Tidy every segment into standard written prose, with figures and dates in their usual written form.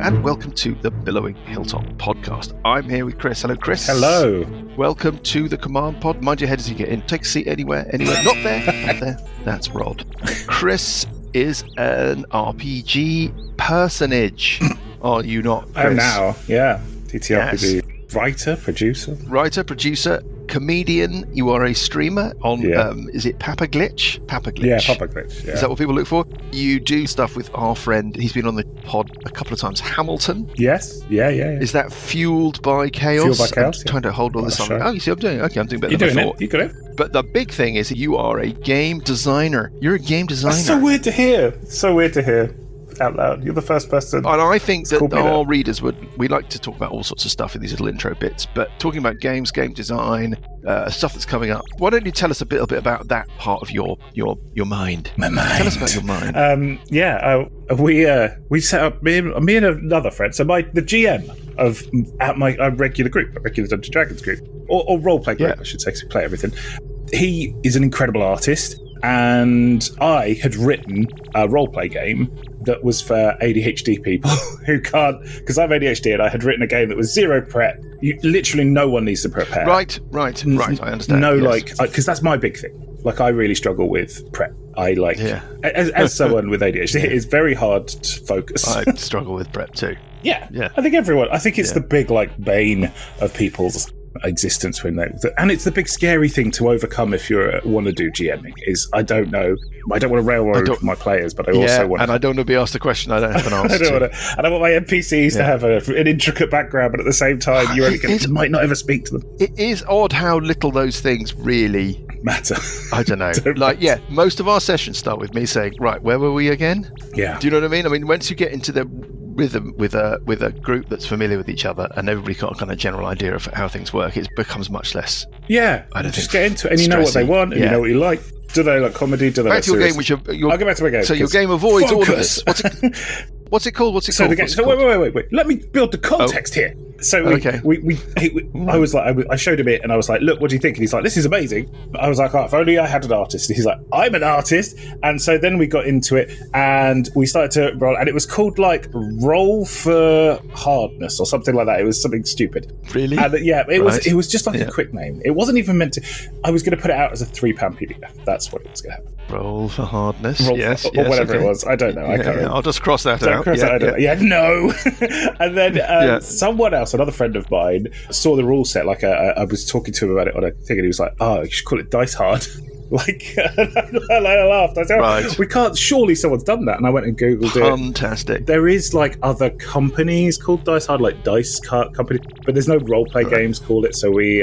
and welcome to the Billowing Hilltop podcast. I'm here with Chris. Hello, Chris. Hello. Welcome to the Command Pod. Mind your head as you get in. Take a seat anywhere. Not there. Not there. That's Rod. Chris is an RPG personage. Are you not, Chris? I am now, yeah. TTRPG. Yes. Writer, producer, comedian. You are a streamer on, is it Papa Glitch? Papa Glitch. Yeah, Papa Glitch. Yeah. Is that what people look for? You do stuff with our friend. He's been on the pod a couple of times. Hamilton. Yes. Yeah. Is that Fueled by Chaos? Fueled by Chaos. I'm trying to hold all this on. Oh, you see, I'm doing better You're than I doing thought. You got it. But the big thing is that you are a game designer. You're a game designer. That's so weird to hear. Out loud. You're the first person. And I think that our readers we like to talk about all sorts of stuff in these little intro bits, but talking about games, game design, stuff that's coming up. Why don't you tell us a little bit about that part of your mind? My mind. Tell us about your mind. We set up me and another friend. So the GM of my regular group, regular Dungeons & Dragons group, or role-play group, I should say, because we play everything. He is an incredible artist. And I had written a role-play game that was for ADHD people who can't, because I'm ADHD, and I had written a game that was zero prep. Literally no one needs to prepare. Right, I understand. Because that's my big thing. Like, I really struggle with prep. As someone with ADHD, it's very hard to focus. I struggle with prep too. Yeah. I think it's the big, bane of people's existence and it's the big scary thing to overcome if you want to do GMing is I don't want to railroad my players, but I also want I don't want to be asked a question I don't have an answer I don't want my NPCs to have an intricate background, but at the same time you might not ever speak to them. It is odd how little those things really matter. I don't know. Most of our sessions start with me saying, right, where were we again? Yeah. Do you know what I mean? I mean, once you get into the rhythm with a group that's familiar with each other and everybody got a kind of general idea of how things work, it becomes much less. Yeah, just get into it, and you know what they want, and you know what you like. Do they like comedy? Do they back like to your serious? game, I'll go back to my game. So your game avoids all of this. What's it called? Wait. Let me build the context here. So I was like, I showed him it, and I was like, "Look, what do you think?" And he's like, "This is amazing." I was like, "Oh, if only I had an artist." And he's like, "I'm an artist." And so then we got into it, and we started to roll, and it was called Roll for Hardness or something like that. It was something stupid. Really? And it was just a quick name. It wasn't even meant to. I was going to put it out as a £3 PDF. That's what it was going to happen. Roll for Hardness. Yes, or whatever it was. I don't know. I can't remember. I'll just cross that out. No. And then someone else, another friend of mine, saw the rule set. I was talking to him about it on a thing, and he was like, "Oh, you should call it Dice Hard." I laughed. I said, "We can't. Surely someone's done that." And I went and googled it. Fantastic. There is other companies called Dice Hard, like Dice Company, but there's no role play games called it. So we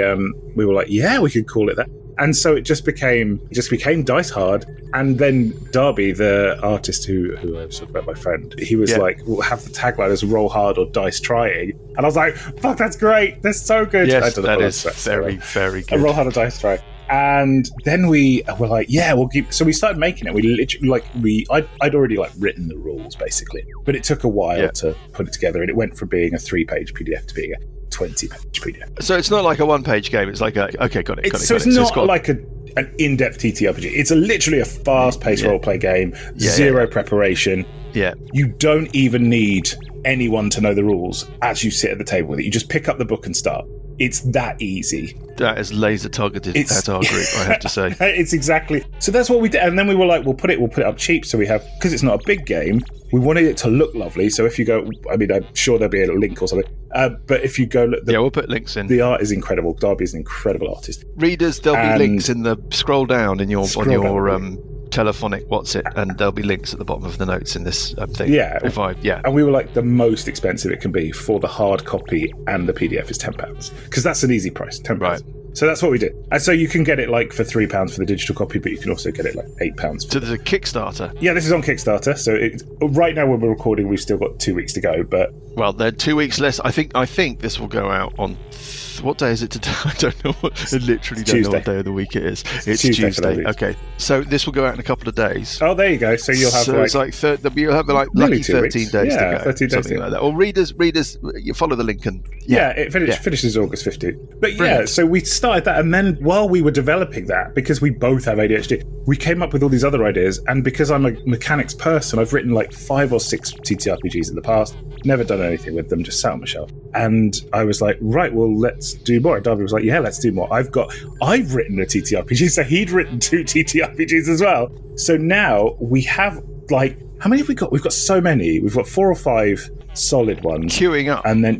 were like, "Yeah, we could call it that." And so it just became Dice Hard. And then Darby, the artist who I was talking about, my friend, he was like, we'll have the tagline as Roll Hard or Dice Trying. And I was like, fuck, that's great. That's so good. Yes, that is very, very good. A Roll Hard or Dice Try. And then we were like, we'll keep. So we started making it. We literally, I'd already written the rules basically, but it took a while to put it together. And it went from being a 3-page PDF to being a 20-page PDF. So it's not like a one-page game. It's like got it. So it's not like an in-depth TTRPG. It's literally a fast-paced role-play game. Zero preparation. Yeah. You don't even need anyone to know the rules as you sit at the table with it. You just pick up the book and start. It's that easy. That is laser targeted at our group, I have to say. It's exactly. So that's what we did. And then we were like, we'll put it up cheap. So we have, because it's not a big game, we wanted it to look lovely. So if you go, I'm sure there'll be a link or something. But if you go look, we'll put links in. The art is incredible. Darby is an incredible artist. Readers, there'll be links in the scroll down in your telephonic and there'll be links at the bottom of the notes in this thing. And we were like, the most expensive it can be for the hard copy and the PDF is £10, because that's an easy price, £10. Right. So that's what we did. And so you can get it for £3 for the digital copy, but you can also get it £8. So there's a Kickstarter. Yeah, this is on Kickstarter. So right now when we're recording, we've still got 2 weeks to go. But there are 2 weeks less. I think this will go out on So what day is it today? I don't know. I literally don't know what day of the week it is. It's Tuesday. Okay. So this will go out in a couple of days. Oh, there you go. So you'll have it's like you'll have like lucky 13 days to go. 13 days something like that. Or readers, you follow the link and it finishes August 15th. But so we started that, and then while we were developing that, because we both have ADHD, we came up with all these other ideas. And because I'm a mechanics person, I've written like 5 or 6 TTRPGs in the past. Never done anything with them, just sat on my shelf. And I was like, right, well, let's do more. And Darby was like, yeah, let's do more. I've written a TTRPG, so he'd written 2 TTRPGs as well. So now we have like, how many have we got? We've got so many. We've got 4 or 5 solid ones. Queuing up. And then,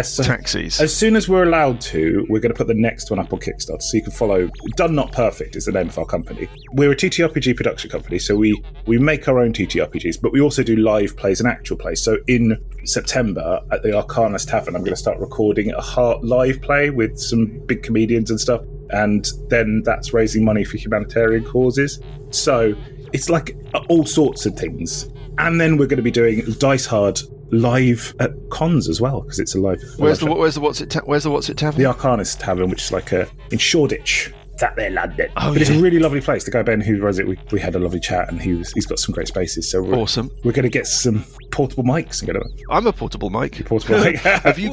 so taxis. As soon as we're allowed to, we're going to put the next one up on Kickstarter. So you can follow. Done Not Perfect is the name of our company. We're a TTRPG production company. So we make our own TTRPGs, but we also do live plays and actual plays. So in September at the Arcanus Tavern, I'm going to start recording a live play with some big comedians and stuff. And then that's raising money for humanitarian causes. So it's like all sorts of things. And then we're going to be doing Dice Hard live at cons as well, because it's a live. Where's the What's It Tavern? The Arcanus Tavern, which is like in Shoreditch. It's out there, London. But it's a really lovely place. The guy Ben who runs it, we had a lovely chat, and he's got some great spaces. So awesome. We're going to get some portable mics and I'm a portable mic. Portable mic. Have you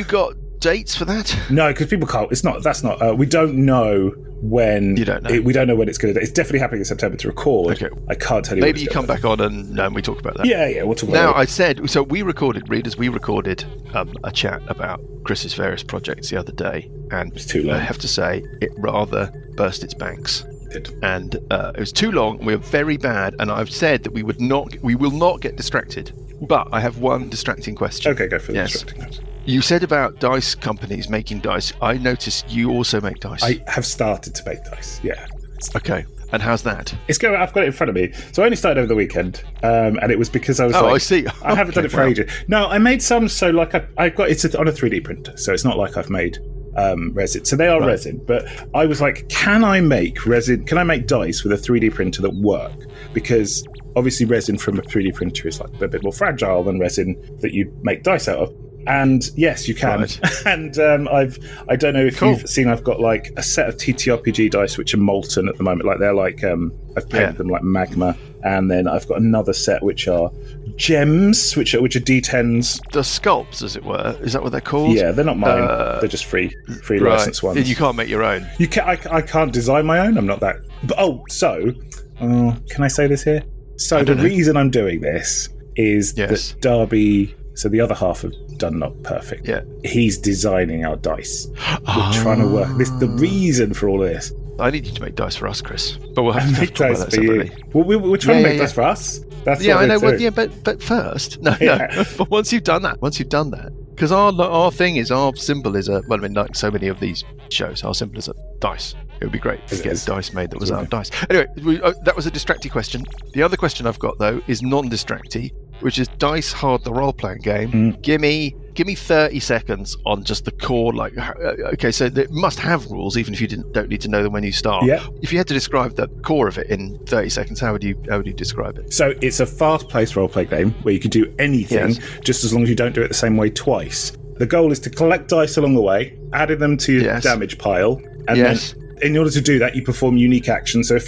got dates for that? No, because people can't. That's not. We don't know when. You don't know. We don't know when it's going to. It's definitely happening in September to record. Okay. I can't tell you. Maybe you come back on and we talk about that. Yeah, we'll talk about now, that. I said, so we recorded a chat about Chris's various projects the other day, and it's too long. I have to say, it rather burst its banks. And it was too long. We were very bad, and I've said that we will not get distracted. But I have one distracting question. Okay, go for the distracting question. You said about dice companies making dice. I noticed you also make dice. I have started to make dice, yeah. Okay. And how's that? It's going. I've got it in front of me. So I only started over the weekend, and it was because I was I see. I haven't done it for ages. No, I made some. So like I've got it's on a 3D printer, so it's not like I've made resin. So they are resin, but I was like, can I make resin? Can I make dice with a 3D printer that work? Because obviously resin from a 3D printer is like a bit more fragile than resin that you make dice out of. And yes, you can. Right. And I don't know if you've seen, I've got like a set of TTRPG dice which are molten at the moment. Like they're like I've painted them like magma, and then I've got another set which are gems, which are D10s. The sculpts, as it were. Is that what they're called? Yeah, they're not mine. They're just free license ones. You can't make your own. You can. I can't design my own. I'm not that. But can I say this here? So the reason I'm doing this is that Darby. So the other half of Done Not Perfect. Yeah. He's designing our dice. We're trying to work this. The reason for all of this. I need you to make dice for us, Chris. But we'll have to talk about that separately. Well, we're trying to make dice for us. That's I know. Well, but first, no. But once you've done that, because our thing is, our symbol is like so many of these shows, our symbol is a dice. It would be great to get a dice made that was out of dice. Anyway, that was a distracting question. The other question I've got though is non-distracty, which is Dice Hard, the role-playing game. Give me 30 seconds on just the core. Like, okay, so it must have rules, even if you don't need to know them when you start. Yeah. If you had to describe the core of it in 30 seconds, how would you describe it? So it's a fast-paced role-play game where you can do anything, just as long as you don't do it the same way twice. The goal is to collect dice along the way, adding them to your damage pile, and then in order to do that, you perform unique actions. So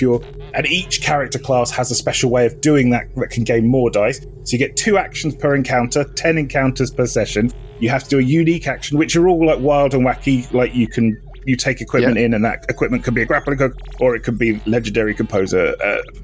and each character class has a special way of doing that can gain more dice. So you get 2 actions per encounter, 10 encounters per session. You have to do a unique action, which are all like wild and wacky. Like you take equipment in, and that equipment could be a grappling hook, or it could be legendary composer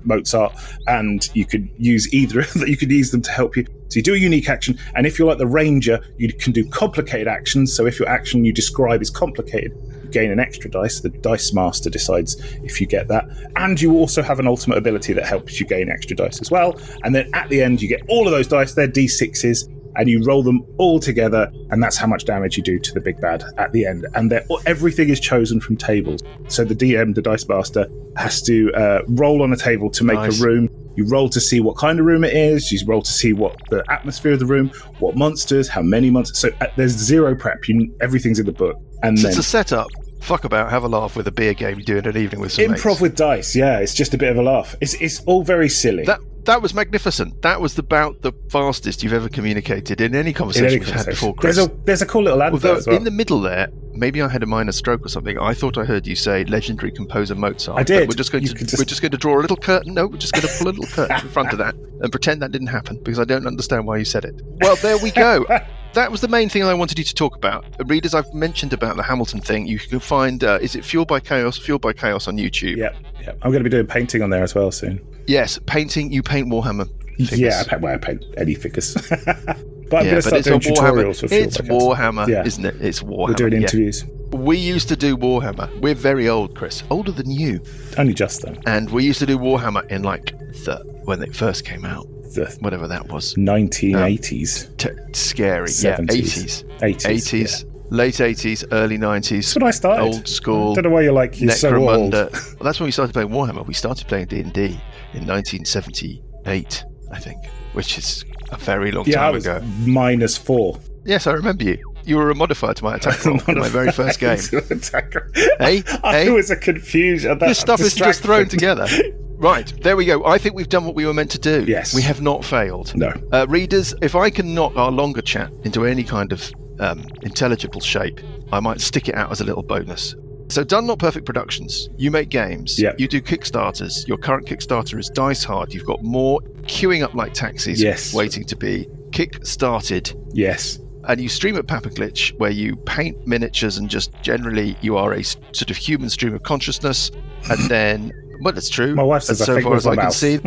Mozart, and you could use either. You could use them to help you. So you do a unique action, and if you're like the ranger, you can do complicated actions. So if your action you describe is complicated, you gain an extra dice. The dice master decides if you get that, and you also have an ultimate ability that helps you gain extra dice as well. And then at the end, you get all of those dice. They're D6s. And you roll them all together, and that's how much damage you do to the big bad at the end. And everything is chosen from tables. So the DM, the Dice Master, has to roll on a table to make a room. You roll to see what kind of room it is. You roll to see what the atmosphere of the room, what monsters, how many monsters. So there's zero prep. Everything's in the book. And so then it's a setup. Fuck about, have a laugh with a beer game you do in an evening with some improv mates. With dice. Yeah, it's just a bit of a laugh. It's all very silly. That was magnificent. That was about the fastest you've ever communicated in any conversation we've had before, Chris. There's a cool little advert as well. In the middle there, maybe I had a minor stroke or something. I thought I heard you say legendary composer Mozart. I did. We're just going to draw a little curtain. No, we're just going to pull a little curtain in front of that and pretend that didn't happen because I don't understand why you said it. Well, there we go. That was the main thing I wanted you to talk about. Readers, I've mentioned about the Hamilton thing. You can find, is it Fueled by Chaos? Fueled by Chaos on YouTube. Yeah. I'm going to be doing painting on there as well soon. Yes, painting. You paint Warhammer figures. Yeah, I paint any figures. But I'm going to start doing tutorials for Fueled by Chaos. It's Warhammer, isn't it? It's Warhammer. We're doing interviews. We used to do Warhammer. We're very old, Chris. Older than you. Only just, though. And we used to do Warhammer in when it first came out. Whatever that was. 1980s. Scary. 70s. Yeah, 80s. Yeah. Late 80s, early 90s. That's when I started. Old school. I don't know why you're so old. Well, that's when we started playing Warhammer. We started playing D&D in 1978, I think, which is a very long time ago. -4. Yes, I remember you. You were a modifier to my attack roll in my very first game. It was a confusion. This stuff is just thrown together. Right, there we go. I think we've done what we were meant to do. Yes. We have not failed. No. Readers, if I can knock our longer chat into any kind of intelligible shape, I might stick it out as a little bonus. So Done Not Perfect Productions, you make games, you do Kickstarters. Your current Kickstarter is Dice Hard. You've got more queuing up like taxis, waiting to be kick-started. Yes. And you stream at Papaglitch, where you paint miniatures and just generally you are a sort of human stream of consciousness. And then, well, it's true. My wife says so far as I can see.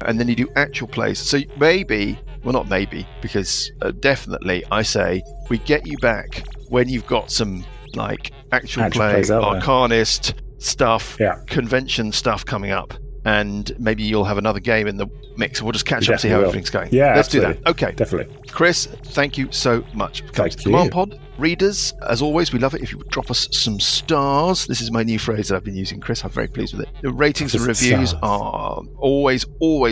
And then you do actual plays. So maybe, well, not maybe, because definitely I say we get you back when you've got some like actual play, Arcanist stuff, convention stuff coming up. And maybe you'll have another game in the mix. We'll just catch up and see how everything's going. Yeah, let's do that. Okay. Definitely. Chris, thank you so much for coming to Command Pod. Readers, as always, we love it if you would drop us some stars. This is my new phrase that I've been using, Chris. I'm very pleased with it. The ratings and reviews are always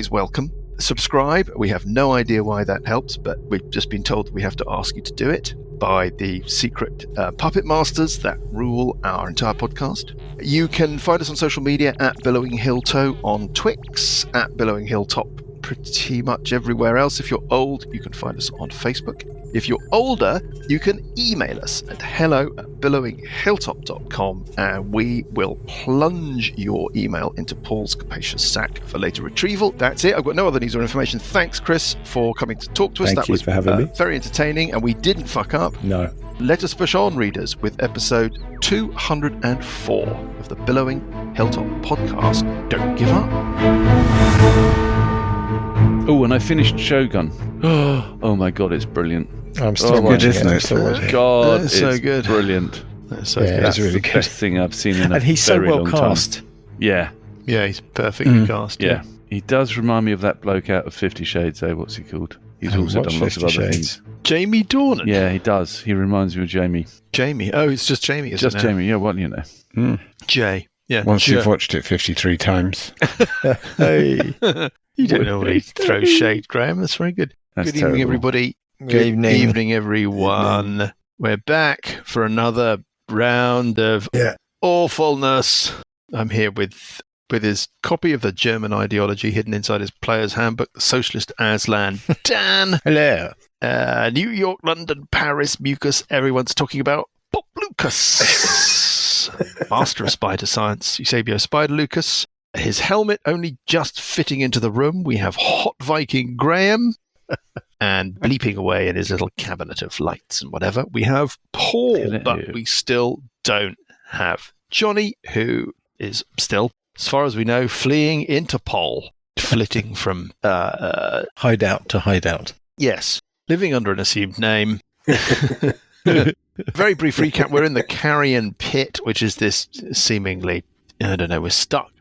welcome. Subscribe. We have no idea why that helps, but we've just been told that we have to ask you to do it by the secret puppet masters that rule our entire podcast. You can find us on social media at Billowing Hilltoe on Twix, at Billowing Hilltop pretty much everywhere else. If you're old, you can find us on Facebook. If you're older, you can email us at hello@billowinghilltop.com and we will plunge your email into Paul's capacious sack for later retrieval. That's it. I've got no other news or information. Thanks, Chris, for coming to talk to us. Thank you for having me. Very entertaining, and we didn't fuck up. No. Let us push on, readers, with episode 204 of the Billowing Hilltop podcast. Don't give up. Oh, and I finished Shogun. Oh my god, it's brilliant. I'm still watching it. God, it's so good. Brilliant. That's so good. It's really the good. Best thing I've seen in a and he's so very well long cast. Time. Yeah. Yeah, he's perfectly cast. Yeah. He does remind me of that bloke out of 50 Shades, though. What's he called? He's also done lots of other things. Jamie Dornan? Yeah, he does. He reminds me of Jamie. Jamie? Oh, it's just Jamie, isn't it? Just Jamie, yeah, well, you know. Jay. Yeah. Once you've watched it 53 times. Hey. You don't normally throw shade, Graham. That's very good. That's good evening, everybody. Good evening, everyone. We're back for another round of awfulness. I'm here with his copy of the German ideology hidden inside his player's handbook, the socialist Aslan. Dan. Hello. New York, London, Paris, mucus. Everyone's talking about Bob Lucas. Master of spider science, Eusebio Spider Lucas. His helmet only just fitting into the room. We have Hot Viking Graham. And bleeping away in his little cabinet of lights and whatever, we have Paul, but we still don't have Johnny, who is still, as far as we know, fleeing Interpol, flitting from hideout to hideout. Yes, living under an assumed name. Very brief recap: we're in the Carrion Pit, which is this seemingly, I don't know, we're stuck,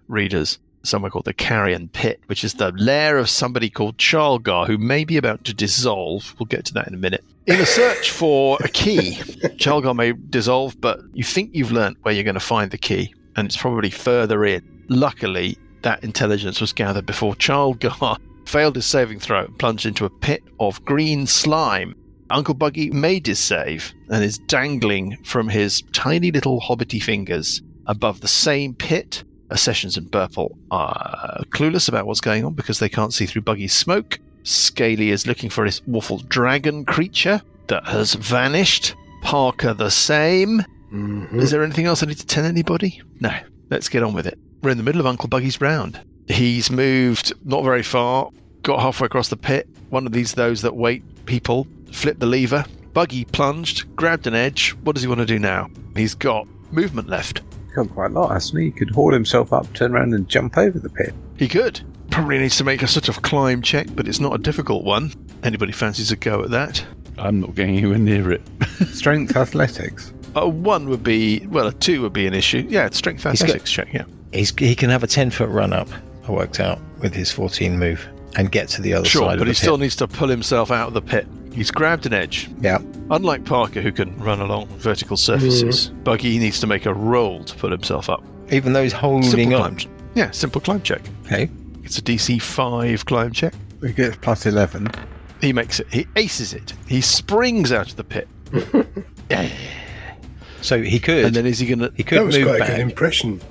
readers. Somewhere called the Carrion Pit, which is the lair of somebody called Charlgar, who may be about to dissolve. We'll get to that in a minute. In a search for a key, Charlgar may dissolve, but you think you've learnt where you're going to find the key, and it's probably further in. Luckily, that intelligence was gathered before Charlgar failed his saving throw and plunged into a pit of green slime. Uncle Buggy made his save and is dangling from his tiny little hobbity fingers above the same pit Sessions and Burple are clueless about what's going on because they can't see through Buggy's smoke. Scaly is looking for his awful dragon creature that has vanished. Parker the same. Mm-hmm. Is there anything else I need to tell anybody? No. Let's get on with it. We're in the middle of Uncle Buggy's round. He's moved not very far, got halfway across the pit. One of those that wait people flipped the lever. Buggy plunged, grabbed an edge. What does he want to do now? He's got movement left. He's got quite a lot, hasn't he? He could haul himself up, turn around and jump over the pit. He could. Probably needs to make a sort of climb check, but it's not a difficult one. Anybody fancies a go at that? I'm not getting anywhere near it. Strength athletics. A 2 would be an issue. Yeah, it's strength athletics check, yeah. He can have a 10-foot run up, I worked out, with his 14 move, and get to the other side of the pit. Sure, but he still needs to pull himself out of the pit. He's grabbed an edge. Yeah. Unlike Parker, who can run along vertical surfaces, Buggy needs to make a roll to pull himself up. Even though he's holding on? Simple climb check. Okay. It's a DC 5 climb check. He gets plus 11. He makes it. He aces it. He springs out of the pit. Yeah. So he could. And then is he going to... He could move back. That was quite a good impression.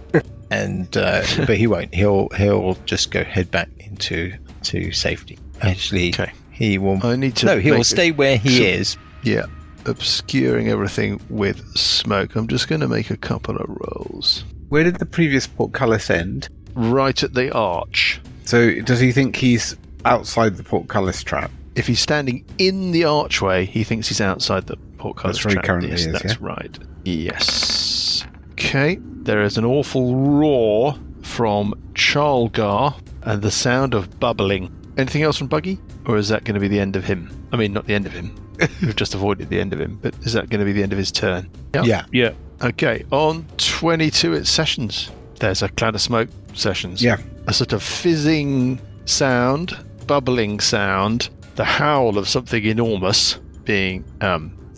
And but he won't. He'll just head back into safety. Actually, he will. I need to. No, he will stay where he is. Yeah, obscuring everything with smoke. I'm just going to make a couple of rolls. Where did the previous portcullis end? Right at the arch. So does he think he's outside the portcullis trap? If he's standing in the archway, he thinks he's outside the portcullis trap. That's where he currently is. That's right. Yes. Okay. There is an awful roar from Charlgar and the sound of bubbling. Anything else from Buggy? Or is that going to be the end of him? I mean, not the end of him. We've just avoided the end of him. But is that going to be the end of his turn? Yep. Yeah. Okay. On 22, it's Sessions. There's a cloud of smoke, Sessions. Yeah. A sort of fizzing sound, bubbling sound, the howl of something enormous being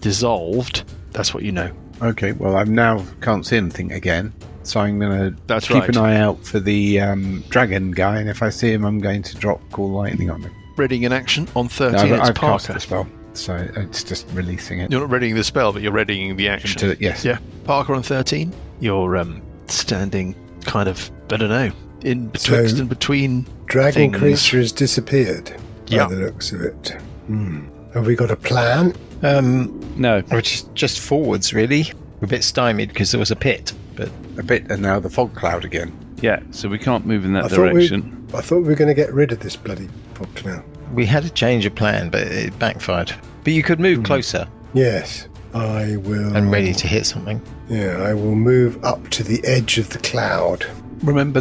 dissolved. That's what you know. Okay, well, I now can't see anything again, so I'm going to keep an eye out for the dragon guy, and if I see him, I'm going to drop Call Lightning on him. Readying an action on 13, it's I've Parker. cast the spell, so it's just releasing it. You're not readying the spell, but you're readying the action. Yes. Yeah. Parker on 13, you're standing kind of, I don't know, in betwixt and between Dragon things. creature has disappeared, by the looks of it. Have we got a plan? No. Which is just forwards, really. We're a bit stymied because there was a pit. But a bit, and now the fog cloud again. Yeah, so we can't move in that direction. I thought we were going to get rid of this bloody fog cloud. We had a change of plan, but it backfired. But you could move closer. Yes, I will. And ready to hit something. Yeah, I will move up to the edge of the cloud. Remember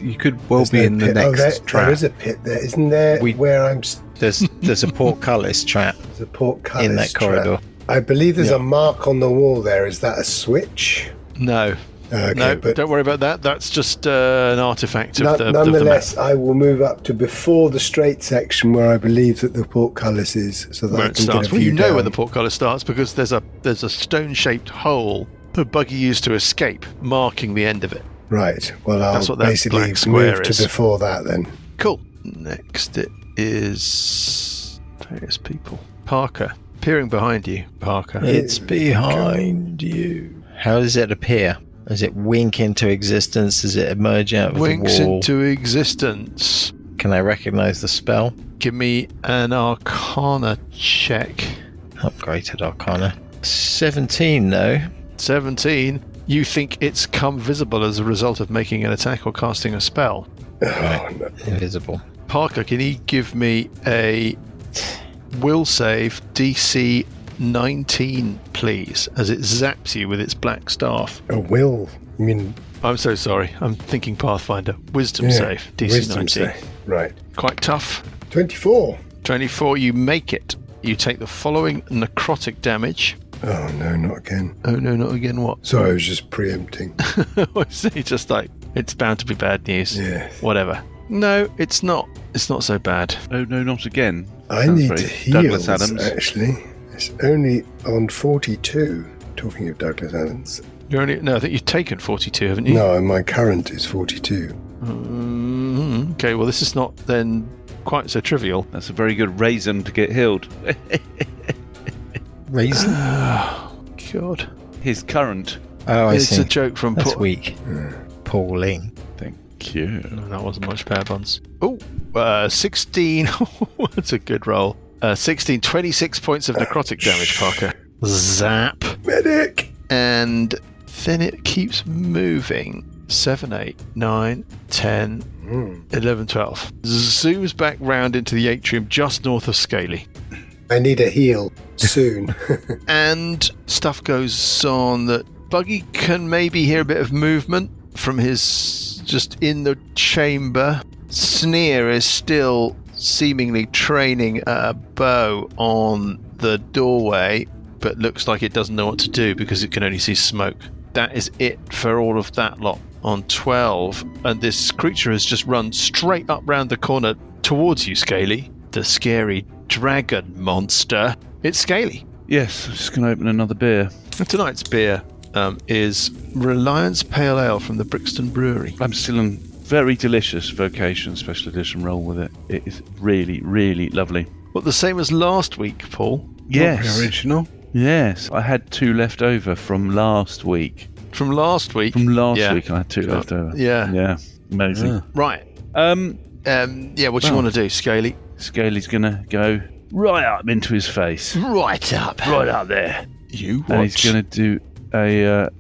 you could be in the next trap. There is a pit there, isn't there? Where I'm... There's a portcullis trap. There's a portcullis in that corridor. I believe there's a mark on the wall there. Is that a switch? No. Okay, no, but don't worry about that. That's just an artifact of the nonetheless, map. I will move up to before the straight section where I believe that the portcullis is, so that where I it can starts. get a view You know down. where the portcullis starts because there's a stone-shaped hole that Buggy used to escape, marking the end of it. Right. Well, I'll That's what that basically black square move is. to before that then. Cool. Next it is various people. Parker. Peering behind you, Parker. It's behind you. How does it appear? Does it wink into existence? Does it emerge out of Winks the wall? into existence. Can I recognize the spell? Give me an Arcana check. Upgraded Arcana. 17, though. 17. You think it's come visible as a result of making an attack or casting a spell. Right. No. Invisible. Parker, can you give me a will save DC 19, please, as it zaps you with its black staff? A will? You mean... I'm so sorry. I'm thinking Pathfinder. Wisdom save, DC Wisdom 19. Save. Right. Quite tough. 24. 24, you make it. You take the following necrotic damage. Oh, no, not again. Oh, no, not again, what? Sorry, I was just preempting. I see, just like, it's bound to be bad news. Yeah. Whatever. No, it's not. It's not so bad. Oh, no, not again. I Sounds need very to heal, Douglas Adams. actually. It's only on 42, talking of Douglas Adams. You're only, no, I think you've taken 42, haven't you? No, my current is 42. Okay, well, this is not then quite so trivial. That's a very good reason to get healed. Raisin? Oh, God. His current. Oh, I It's see. a joke from That's weak. Yeah. Pauline. Thank you. That wasn't much bare buns. 16. That's a good roll. 16, 26 points of necrotic damage, Parker. Zap. Medic! And then it keeps moving. 7, 8, 9, 10, 11, 12. Zooms back round into the atrium just north of Scaly. I need a heal soon. And stuff goes on that Buggy can maybe hear a bit of movement from his just in the chamber. Sneer is still seemingly training a bow on the doorway, but looks like it doesn't know what to do because it can only see smoke. That is it for all of that lot on 12. And this creature has just run straight up round the corner towards you, Scaly. The scary dragon monster. It's Scaly. Yes, I'm just going to open another beer. Tonight's beer is Reliance Pale Ale from the Brixton Brewery. I'm still on very delicious Vocation Special Edition roll with it. It is really, really lovely. What, the same as last week, Paul? Yes. Not the original? Yes, I had 2 left over from last week. From last week? From last week I had 2 left over. Yeah. Amazing. Right. What do you want to do, Scaly? Scaly's going to go right up into his face. Right up there. You watch. And he's going to do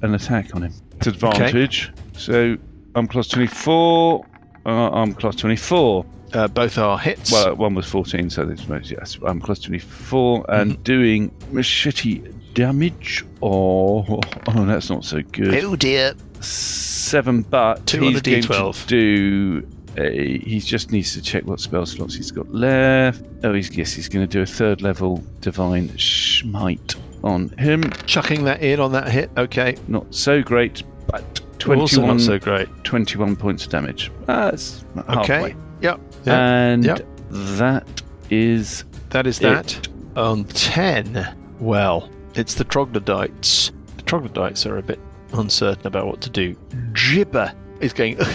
an attack on him. It's advantage. Okay. So I'm class 24. I'm class 24. Both are hits. Well, one was 14, so this was, yes. I'm class 24 and doing machete damage. Oh, that's not so good. Oh dear. 7, but 2 on a D12. He just needs to check what spell slots he's got left. Oh, he's going to do a 3rd level Divine Smite on him. Chucking that in on that hit. Okay. Not so great, but 21. Also not so great. 21 points of damage. That's halfway. Okay. Yep. And that is that. On 10. Well, it's the troglodytes. The troglodytes are a bit uncertain about what to do. Gibber is going as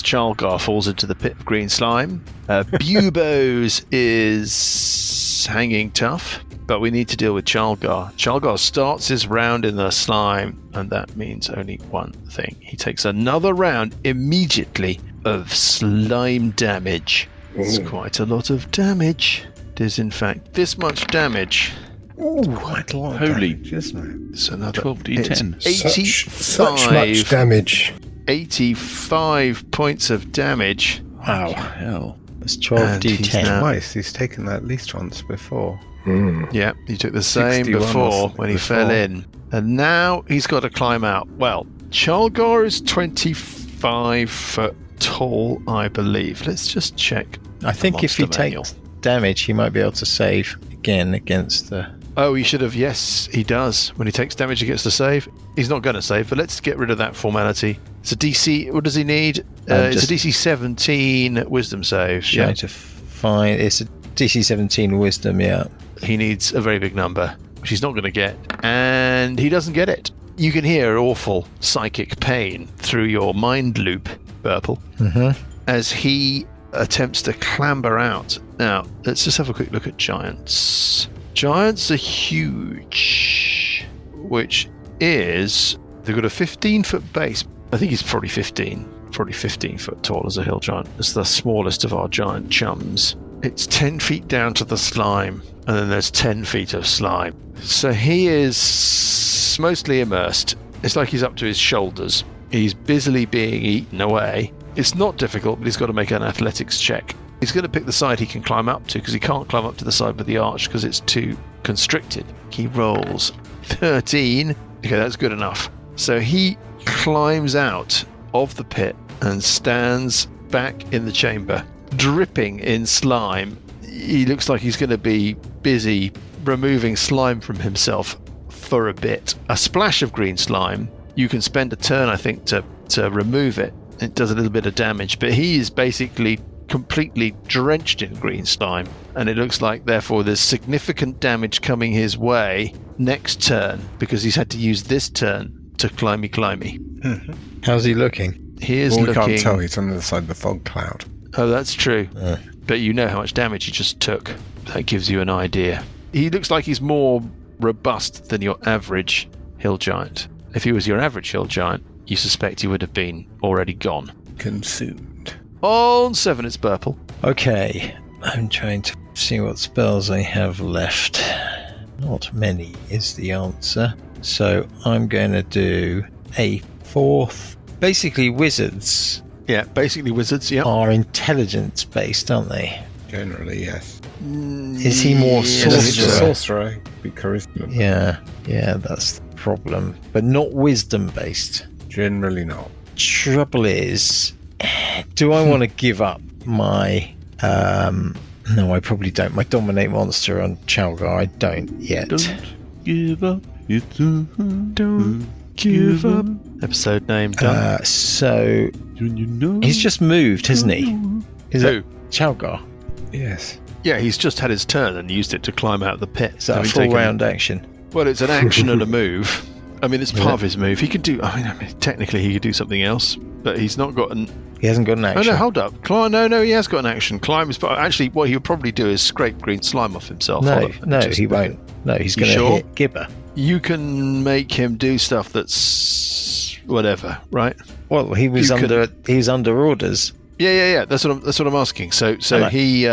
Chalgar falls into the pit of green slime. Bubos is hanging tough, but we need to deal with Chalgar. Chalgar starts his round in the slime, and that means only one thing. He takes another round immediately of slime damage. It's quite a lot of damage. It is, in fact, this much damage. Ooh, quite a lot. Holy, damage, isn't it? It's another 12d10. 85. Such much damage. 85 points of damage. Wow. Hell. It's 12d10. Twice. He's taken that at least once before. Yeah, he took the same before when he fell in. And now he's got to climb out. Well, Chalgar is 25 foot tall, I believe. Let's just check. I think if he takes damage, he might be able to save again against the... Oh, he should have. Yes, he does. When he takes damage, he gets to save. He's not going to save, but let's get rid of that formality. It's a DC... What does he need? It's a DC 17 wisdom save. Trying to find... It's a DC 17 wisdom, yeah. He needs a very big number, which he's not going to get. And he doesn't get it. You can hear awful psychic pain through your mind loop, Burple, as he attempts to clamber out. Now, let's just have a quick look at giants. Giants are huge, which is... They've got a 15-foot base. I think he's probably 15 foot tall as a hill giant. It's the smallest of our giant chums. It's 10 feet down to the slime, and then there's 10 feet of slime. So he is mostly immersed. It's like he's up to his shoulders. He's busily being eaten away. It's not difficult, but he's got to make an athletics check. He's going to pick the side he can climb up to, because he can't climb up to the side with the arch because it's too constricted. He rolls 13. Okay, that's good enough. So he climbs out of the pit and stands back in the chamber, dripping in slime. He looks like he's going to be busy removing slime from himself for a bit. A splash of green slime. You can spend a turn, I think, to remove it. It does a little bit of damage, but he is basically completely drenched in green slime, and it looks like, therefore, there's significant damage coming his way next turn, because he's had to use this turn to climby. How's he looking? He is looking... We can't tell. He's on the other side of the fog cloud. Oh, that's true. But you know how much damage he just took. That gives you an idea. He looks like he's more robust than your average hill giant. If he was your average hill giant, you suspect he would have been already gone. Consumed. On 7, it's Burple. Okay, I'm trying to see what spells I have left. Not many is the answer. So I'm going to do a 4th. Basically, wizards. Yeah, basically wizards, yeah. Are intelligence-based, aren't they? Generally, yes. Is he more sorcerer? Sorcerer. Be charisma. Yeah, that's the problem. But not wisdom-based. Generally not. Trouble is, do I want to give up my... no, I probably don't. My dominate monster on Chalgar, I don't yet. Don't give up. Don't give up. Episode name done. So he's just moved, hasn't he? Is Who? it Chalgar? Yes. Yeah, he's just had his turn and used it to climb out of the pit. Is that a full round action? Well, it's an action and a move. I mean, it's part of his move. He could do... I mean, technically he could do something else, but he's not got an... He hasn't got an action. Oh, no, hold up. No, he has got an action. Climb is... Actually, what he would probably do is scrape green slime off himself. No, he won't. No, he's going to hit Gibber. You can make him do stuff that's... whatever, right? Well, he's under orders. Yeah. That's what I'm asking. So he...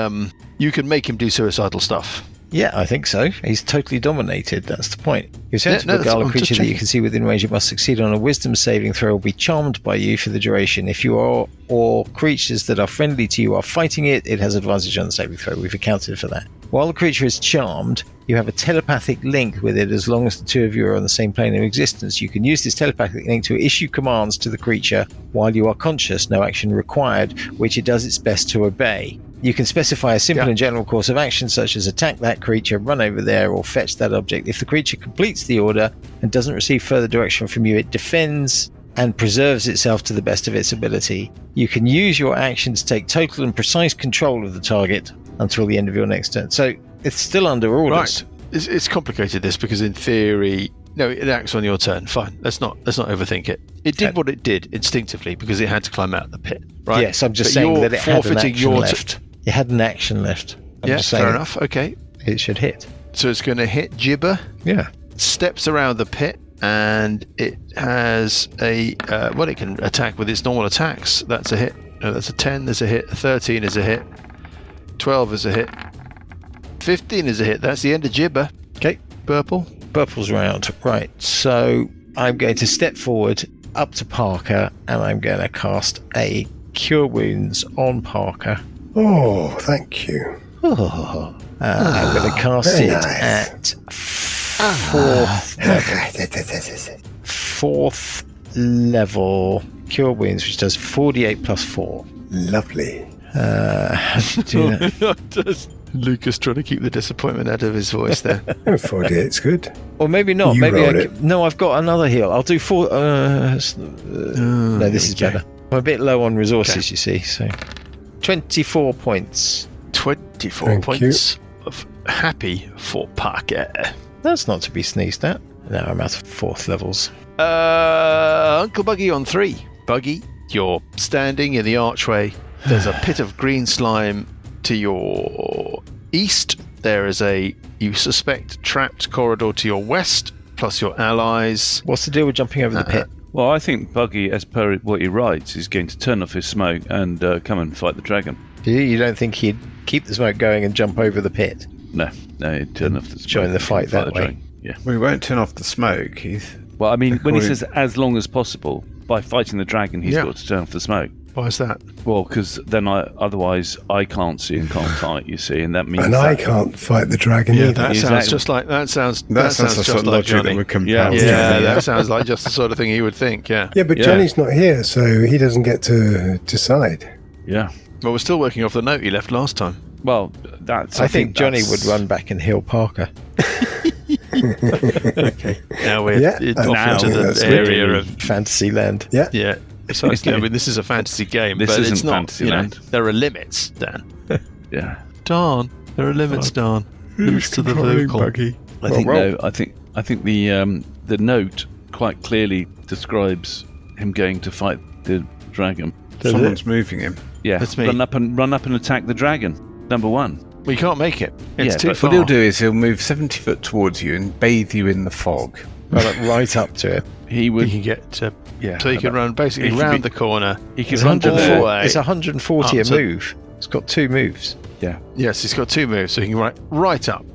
you can make him do suicidal stuff. Yeah, I think so. He's totally dominated. That's the point. You're sent to beguile a creature that you can see within range. It must succeed on a wisdom saving throw or be charmed by you for the duration. If you are or creatures that are friendly to you are fighting it, it has advantage on the saving throw. We've accounted for that. While the creature is charmed, you have a telepathic link with it as long as the two of you are on the same plane of existence. You can use this telepathic link to issue commands to the creature while you are conscious, no action required, which it does its best to obey. You can specify a simple and general course of action, such as attack that creature, run over there, or fetch that object. If the creature completes the order and doesn't receive further direction from you, it defends and preserves itself to the best of its ability. You can use your action to take total and precise control of the target until the end of your next turn. So it's still under orders. Right. It's complicated, this, because in theory... No, it acts on your turn. Fine. Let's not overthink it. It did what it did instinctively because it had to climb out of the pit, right? Yes, I'm just saying that it had an action left. It had an action left. Fair enough. Okay. It should hit. So it's going to hit Gibber. Yeah. Steps around the pit, and it has a... it can attack with its normal attacks. That's a hit. No, that's a 10 is a hit. A 13 is a hit. 12 is a hit. 15 is a hit. That's the end of Gibber. Okay. Purple's round. Right. So I'm going to step forward up to Parker, and I'm going to cast a Cure Wounds on Parker. Oh, thank you. I'm going to cast it at 4th level. 4th level Cure Wounds, which does 48 plus 4. Lovely. Lucas trying to keep the disappointment out of his voice there. 48's good. Or maybe not. No, I've got another heal. I'll do 4. No, this is better. I'm a bit low on resources, you see. So 24 points. 24 points of happy for Parker. That's not to be sneezed at. Now I'm out of 4th levels. Uncle Buggy on 3. Buggy, you're standing in the archway. There's a pit of green slime to your east. There is you suspect, trapped corridor to your west, plus your allies. What's the deal with jumping over the pit? Well, I think Buggy, as per what he writes, is going to turn off his smoke and come and fight the dragon. You don't think he'd keep the smoke going and jump over the pit? No, he'd turn off the smoke. Join the fight that way. Dragon. Yeah. We won't turn off the smoke, Keith. Well, I mean, when he says as long as possible, by fighting the dragon, he's got to turn off the smoke. Why is that? Well, because then otherwise I can't see and can't fight. You see, and that means I can't fight the dragon either. That sounds just like that sounds just like Johnny. That sounds like just the sort of thing he would think. Yeah, but Johnny's not here, so he doesn't get to decide. Yeah. Well, we're still working off the note he left last time. Well, I think Johnny would run back and heal Parker. Okay. Now we're off into the area of Fantasyland. Yeah. So I mean, this is a fantasy game, but it's not. Fantasyland. There are limits, Dan. Yeah. Darn, there are limits, Dan. Limits to the vocal. Buggy. I think the note quite clearly describes him going to fight the dragon. Someone's moving him. Yeah, that's me. Run up and attack the dragon. Number 1. We can't make it. It's too far. What he'll do is he'll move 70 foot towards you and bathe you in the fog. Right up to it. He can get so he can run basically round the corner. He can run it's 140 a move. It's got 2 moves. Yeah. Yes, he's got 2 moves, so he can run right up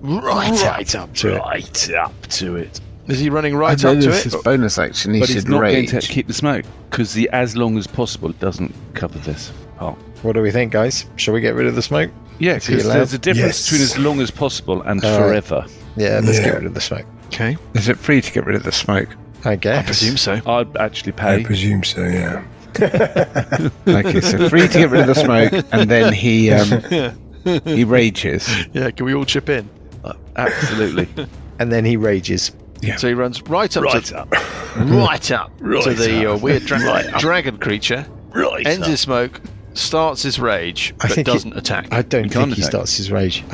to it. Is he running right up to it? His bonus action. He but should he's not rage. going to keep the smoke because the as long as possible doesn't cover this part. What do we think, guys? Shall we get rid of the smoke? Yeah, because there's a difference between as long as possible and forever. Yeah, let's get rid of the smoke. Okay. Is it free to get rid of the smoke? I guess. I presume so. I'd actually pay. I presume so, yeah. Okay, so free to get rid of the smoke, and then he rages. Yeah, can we all chip in? Absolutely. And then he rages. Yeah. So he runs right up to the weird dragon creature, ends his smoke, starts his rage, but doesn't attack. I don't think he starts his rage.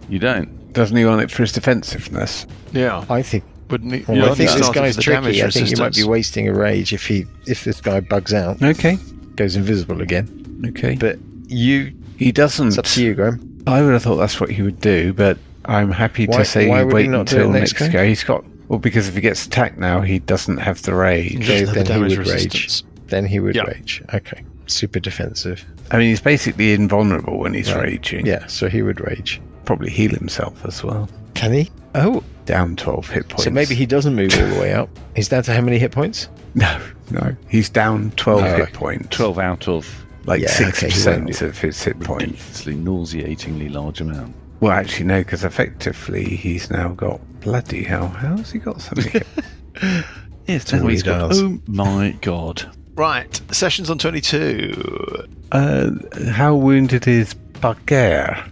You don't? Doesn't he want it for his defensiveness? Yeah. I think. Wouldn't he? Well, I think this guy's tricky. I think you might be wasting a rage if this guy bugs out. Okay. Goes invisible again. Okay. But he doesn't. It's up to you, Graham. I would have thought that's what he would do, but I'm happy to say wait until next go. He's got because if he gets attacked now, he doesn't have the rage. Then he would rage. Then he would rage. Okay. Super defensive. I mean, he's basically invulnerable when he's raging. Yeah, so he would rage. Probably heal himself as well. Can he? Oh. Down 12 hit points. So maybe he doesn't move all the way up. He's down to how many hit points? No. He's down 12 hit points. 12 out of 6% of his hit points. Ridiculously nauseatingly large amount. Well, actually, no, because effectively he's now got bloody hell. How has he got so many hit Yes, that's what he's got. Oh my god. Right, sessions on 22. How wounded is Parker?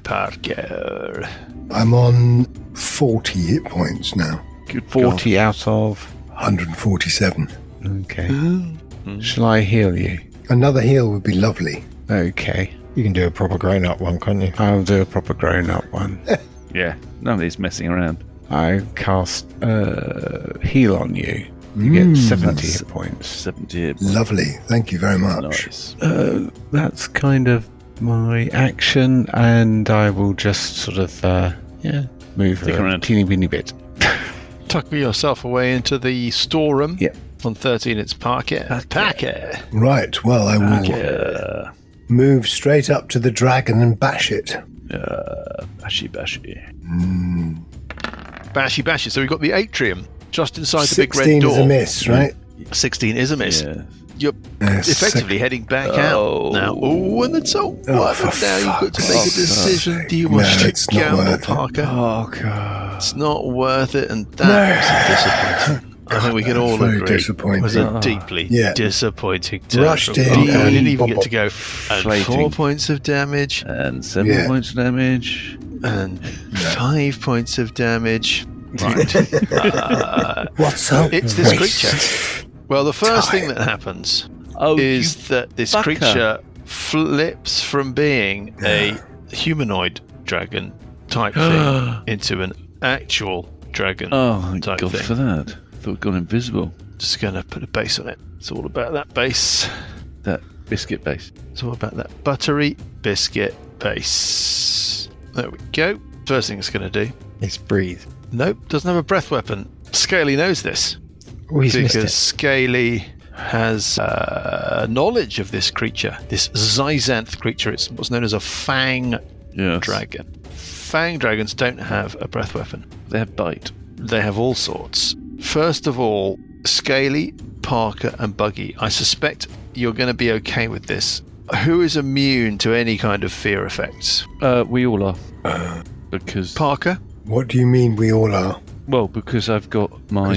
I'm on 40 hit points now. Good 40 god. out of 147. Okay. Shall I heal you? Another heal would be lovely. Okay. You can do a proper grown-up one, can't you? I'll do a proper grown-up one. Yeah, none of these messing around. I cast heal on you. You get 70 hit points. 70 hit points. Lovely. Thank you very much. Nice. That's kind of my action, and I will just sort of, move a teeny weeny bit. Tuck yourself away into the storeroom. Yep. On 13, it's Parker. Right, well, I will move straight up to the dragon and bash it. Bashy. Bashy. So we've got the atrium just inside the big red door. 16 is a miss, right? 16 is a miss. Yeah. You're effectively heading back out now. Oh, and it's so worth it now. You've got to make a decision. Do you want to gamble, Parker? Oh, God. It's not worth it, and that was disappointing. I think we can all agree. Disappointing. It was a deeply disappointing turn. Rushed in. We didn't even get to go. And 4 points of damage. And 7 points of damage. And 5 points of damage. Right. What's up? It's this creature. Well, the first thing that happens is that this creature flips from being a humanoid dragon type thing into an actual dragon type God thing. For that. Thought we'd gone invisible. Just going to put a base on it. It's all about that base. That biscuit base. It's all about that buttery biscuit base. There we go. First thing it's going to do is breathe. Nope, doesn't have a breath weapon. Scaly knows this. Because Scaly has knowledge of this creature, this Zyzanth creature. It's what's known as a Fang dragon. Fang dragons don't have a breath weapon. They have bite. They have all sorts. First of all, Scaly, Parker, and Buggy. I suspect you're going to be okay with this. Who is immune to any kind of fear effects? We all are. Because Parker? What do you mean we all are? Well, because I've got my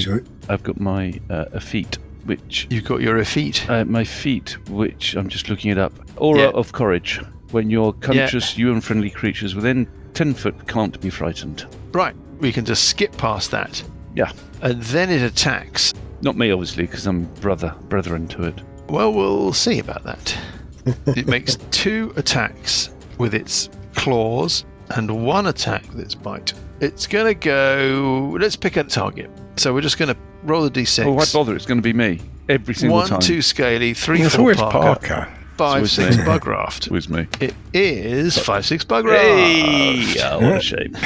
effete, which you've got your effete. My feat, which I'm just looking it up. Aura of courage. When you're conscious, you and friendly creatures within 10 foot can't be frightened. Right. We can just skip past that. Yeah. And then it attacks. Not me, obviously, because I'm brethren to it. Well, we'll see about that. It makes 2 attacks with its claws and 1 attack with its bite. It's going to go... Let's pick a target. So we're just going to roll the d6. Oh, why bother? It's going to be me. Every single time. 1, 2 Scaly, 3, 4 Parker. 5, 6 Bugraft. It was me. It is 5, 6 Bugraft. Hey! Oh, what a shame.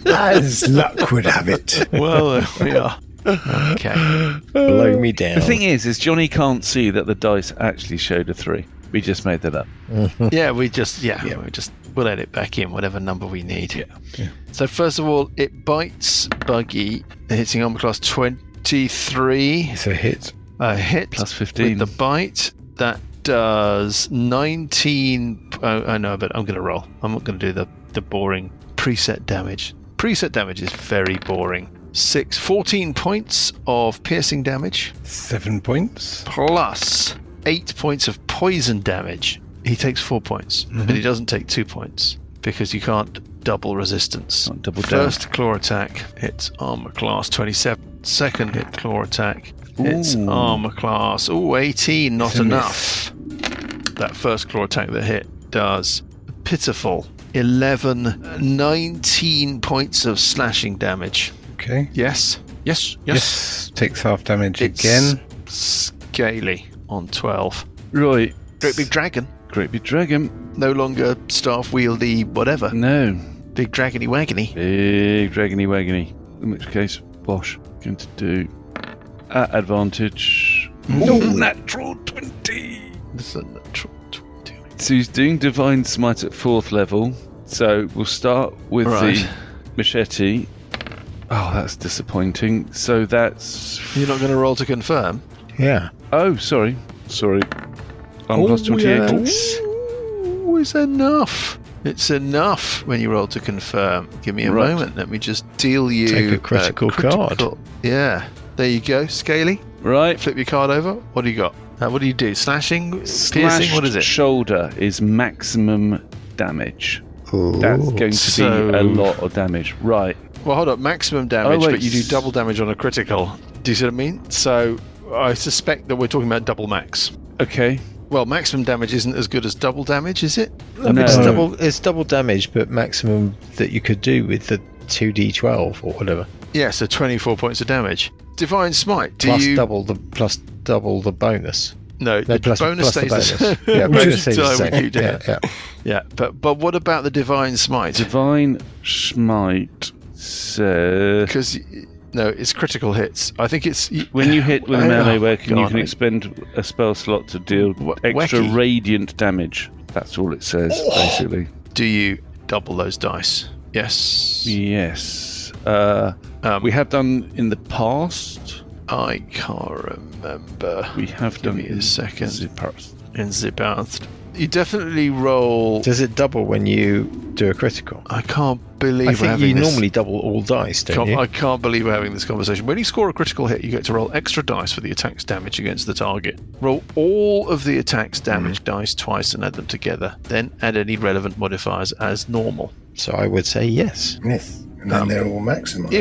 As luck would have it. Well, there we are. Okay. Blow me down. The thing is Johnny can't see that the dice actually showed a 3. We just made that up. Yeah, we'll edit back in whatever number we need. Yeah. So first of all, it bites Buggy, hitting armor class 23. It's a hit. A hit plus 15 with the bite. That does 19. I know, but I'm going to roll. I'm not going to do the boring preset damage. Preset damage is very boring. 14 points of piercing damage. 7 points. Plus 8 points of poison damage. He takes 4 points, but he doesn't take 2 points because you can't double resistance. First claw attack hits armor class 27. Second hit claw attack hits armor class 18. Not enough. That first claw attack that hit does a pitiful 19 points of slashing damage. Okay. Yes. Takes half damage again. Scaly on 12. Right. Great big dragon. No longer staff wieldy whatever. No. Big dragony waggony. In which case, Bosch going to do at advantage. Natural 20. This is a natural 20. So he's doing Divine Smite at 4th level. So we'll start with the machete. Oh, that's disappointing. So that's... You're not going to roll to confirm? Yeah. Oh, sorry. I'm plus 28. It's enough. It's enough when you roll to confirm. Give me a moment. Let me just deal you... Take a critical card. Yeah. There you go. Scaly. Right. Flip your card over. What do you got? What do you do? Slashing? Piercing? What is it? Shoulder is maximum damage. That's going to be a lot of damage. Right. Well, hold up. Maximum damage, but you do double damage on a critical. Do you see what I mean? So I suspect that we're talking about double max. Okay. Well, maximum damage isn't as good as double damage, is it? No. It's double damage, but maximum that you could do with the 2d12 or whatever. Yeah, so 24 points of damage. Divine Smite. Plus double the bonus. No, the bonus stays the same. Yeah, bonus stays the same. Yeah, but what about the Divine Smite? Divine Smite says... Because... No, it's critical hits. I think it's... When you hit with a melee weapon, you can expend a spell slot to deal extra radiant damage. That's all it says, basically. Do you double those dice? Yes. Yes. We have done in the past. I can't remember. We have done in a second. In the past. You definitely roll... Does it double when you do a critical? I can't believe I think you normally double all dice, don't you? I can't believe we're having this conversation. When you score a critical hit, you get to roll extra dice for the attack's damage against the target. Roll all of the attack's damage dice twice and add them together. Then add any relevant modifiers as normal. So I would say yes. Yes. And then they're all maximized.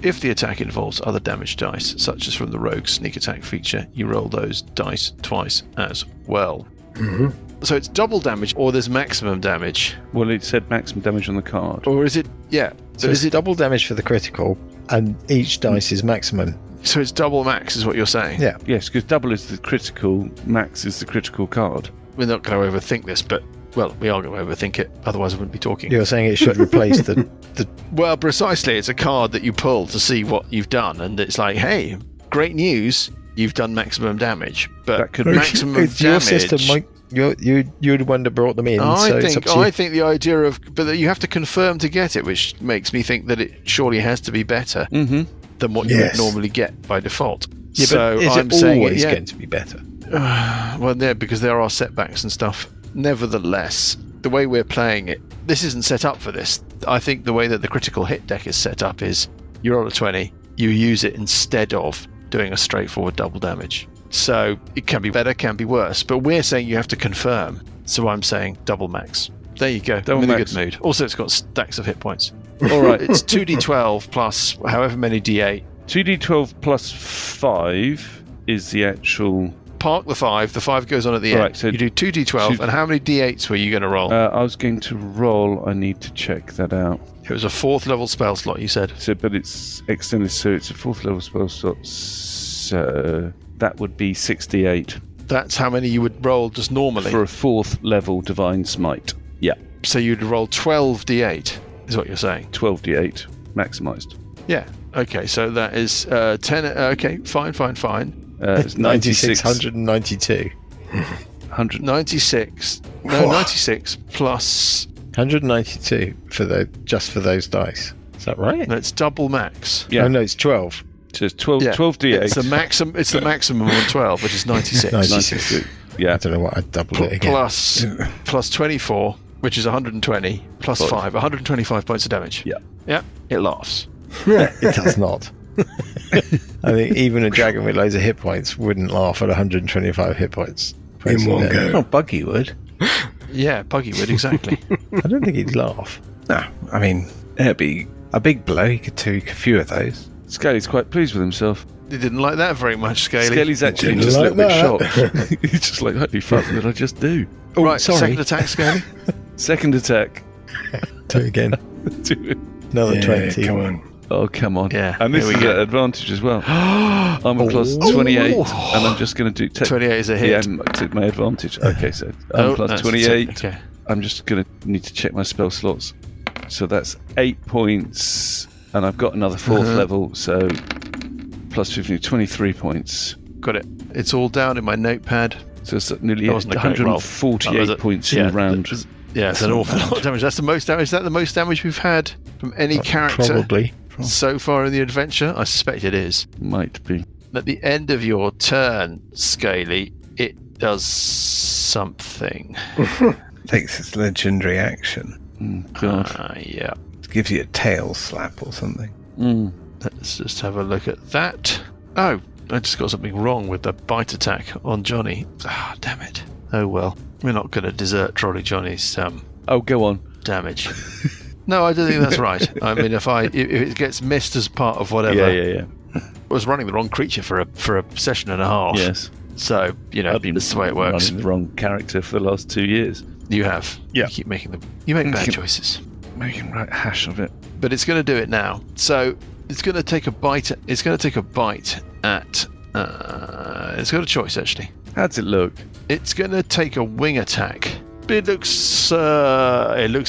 If the attack involves other damage dice, such as from the rogue sneak attack feature, you roll those dice twice as well. Mm-hmm. So it's double damage, or there's maximum damage. Well, it said maximum damage on the card. Or is it... Yeah. So is it double damage for the critical, and each dice is maximum? So it's double max, is what you're saying? Yeah. Yes, because double is the critical, max is the critical card. We're not going to overthink this, but... Well, we are going to overthink it, otherwise I wouldn't be talking. You're saying it should replace the... Well, precisely. It's a card that you pull to see what you've done, and it's like, hey, great news, you've done maximum damage. But that could maximum damage... Your system, Mike. You're the one that brought them in. I think the idea of... But that you have to confirm to get it, which makes me think that it surely has to be better than what you would normally get by default. Yeah, so but is I'm it saying always going to be better? Well, yeah, because there are setbacks and stuff. Nevertheless, the way we're playing it, this isn't set up for this. I think the way that the critical hit deck is set up is you roll a 20, you use it instead of doing a straightforward double damage. So it can be better, can be worse, but we're saying you have to confirm. So I'm saying double max. There you go. I'm in a good mood. Also, it's got stacks of hit points. All right, it's 2d12 plus however many d8. 2d12 plus 5 is the actual... Park the 5. The 5 goes on at the end. So you do 2d12, and how many d8s were you going to roll? I was going to roll... I need to check that out. It was a 4th level spell slot, you said. So, but it's extended, so it's a 4th level spell slot. So that would be 68. That's how many you would roll just normally? For a 4th level Divine Smite. Yeah. So you'd roll 12 d8, is what you're saying? 12 d8, maximised. Yeah. Okay, so that is 10. Okay, fine. It's 96,192. 196. No, 96 plus 192 just for those dice. Is that right? No, it's double max. Yeah. Oh, no, it's 12. So it's 12 d8. It's the maximum on 12, which is 96. 96. Yeah. I don't know what I'd double it again. Plus 24, which is 120, plus 5, 125 points of damage. Yeah. Yeah, it laughs. It does not. I think even a dragon with loads of hit points wouldn't laugh at 125 hit points. In one go. Oh, Buggy would. Yeah, Buggy would, exactly. I don't think he'd laugh. No, I mean, it'd be a big blow. He could take a few of those. Scaly's quite pleased with himself. He didn't like that very much, Scaly. Scaly's actually Didn't just like a little that. bit shocked. He's just like, holy fuck, what did I just do? Oh, Right, sorry. second attack, Scaly. Second attack. Do it again. Another 20. Come on. Oh, come on. Yeah, And this here is we at go. advantage as well. I'm a plus 28, and I'm just going to do... 28 is a hit. Yeah, to my advantage. Okay, so I'm plus that's 28. Okay. I'm just going to need to check my spell slots. So that's 8 points, and I've got another 4th level, so plus 15, 23 points. Got it. It's all down in my notepad. So it's nearly That wasn't a great roll. 148 points in a round. Yeah, it's an awful lot of damage. That's the most damage. Is that the most damage we've had from any character Probably. so far in the adventure? I suspect it is. Might be. At the end of your turn, Scaly, it does something. Takes its legendary action. God. Yeah. It gives you a tail slap or something. Let's just have a look at that. Oh, I just got something wrong with the bite attack on Johnny. Ah, damn it. Oh well. We're not going to desert Trolley Johnny's Oh, go on. damage. No, I don't think that's right. I mean, if it gets missed as part of whatever, Yeah. I was running the wrong creature for a session and a half. Yes. So I've been that's the way it works. running the wrong character for the last 2 years. You have. Yeah. You keep making them. You make bad choices. Making right hash of it. But it's going to do it now. So it's going to take a bite. It's going to take a bite at. It's got a choice actually. How does it look? It's going to take a wing attack. It looks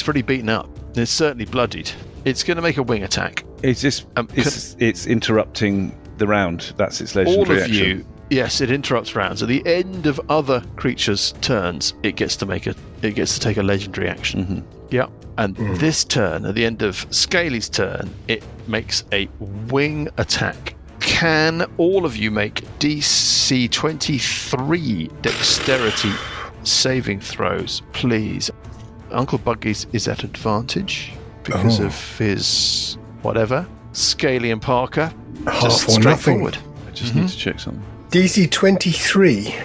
pretty beaten up. It's certainly bloodied. It's going to make a wing attack. It's just it's interrupting the round. That's its legendary action. All of you. Yes, it interrupts rounds. At the end of other creatures' turns, it gets to take a legendary action. Mm-hmm. Yeah. And this turn, at the end of Scaly's turn, it makes a wing attack. Can all of you make DC 23 dexterity saving throws, please? Uncle Buggy's is at advantage because of his whatever. Scaly and Parker, Half just or straightforward. nothing. I just need to check something. DC 23.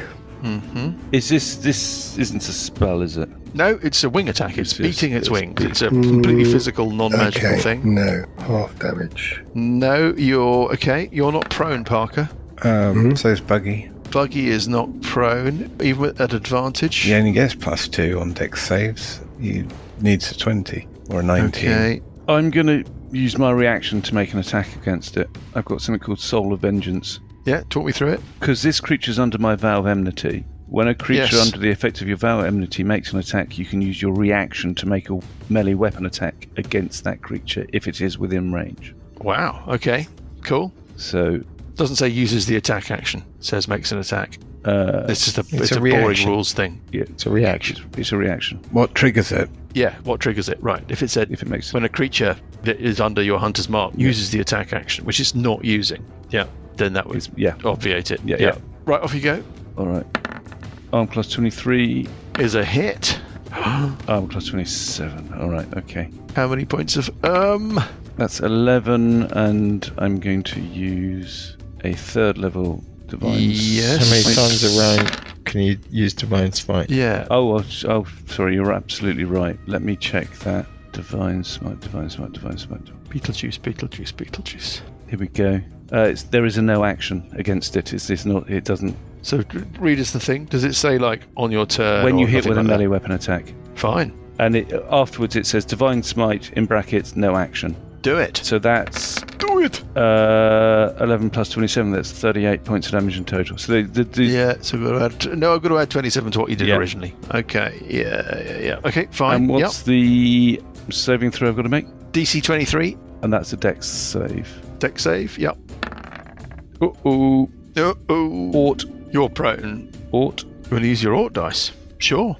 Is this isn't a spell, is it? No, it's a wing attack. It's beating its wings. It's a Mm, completely physical, non-magical Okay, thing. no. Half damage. No, you're okay. You're not prone, Parker. So is Buggy. Buggy is not prone, even at advantage. He only gets +2 on dex saves. He needs a 20 or a 19. Okay. I'm going to use my reaction to make an attack against it. I've got something called Soul of Vengeance. Yeah, talk me through it. Because this creature's under my vow of enmity. When a creature Yes. under the effect of your vow of enmity makes an attack, you can use your reaction to make a melee weapon attack against that creature if it is within range. Wow. Okay. Cool. So Doesn't say uses the attack action. It says makes an attack. It's just it's a a boring reaction. rules thing. yeah, It's a reaction. it's a reaction. What triggers it? Yeah. What triggers it? Right. If it said If it makes when a creature that is under your hunter's mark uses the attack action, which it's not using, then that would obviate it. Yeah. Right. Off you go. All right. Arm class 23. Is a hit. Arm class 27. All right. Okay. How many points of That's 11, and I'm going to use a 3rd level divine. Yes. How many Smite. times around can you use Divine Smite? Yeah. Oh, sorry, you're absolutely right. Let me check that. Divine Smite. Beetlejuice. Here we go. There is a no action against it. It doesn't. So read us the thing. Does it say like on your turn? When you or hit nothing with a like melee that? weapon attack. Fine. And afterwards it says Divine Smite, in brackets, no action. Do it. So that's Do it. 11 plus 27, that's 38 points of damage in total. So Yeah. So I've got to add 27 to what you did Yeah. originally. Okay. Yeah. Okay. Fine. And what's the saving throw I've got to make? DC 23. And that's a dex save. Dex save. Yep. Uh-oh. Uh-oh. Ort. You're prone. Ort. You want to use your Ort dice? Sure.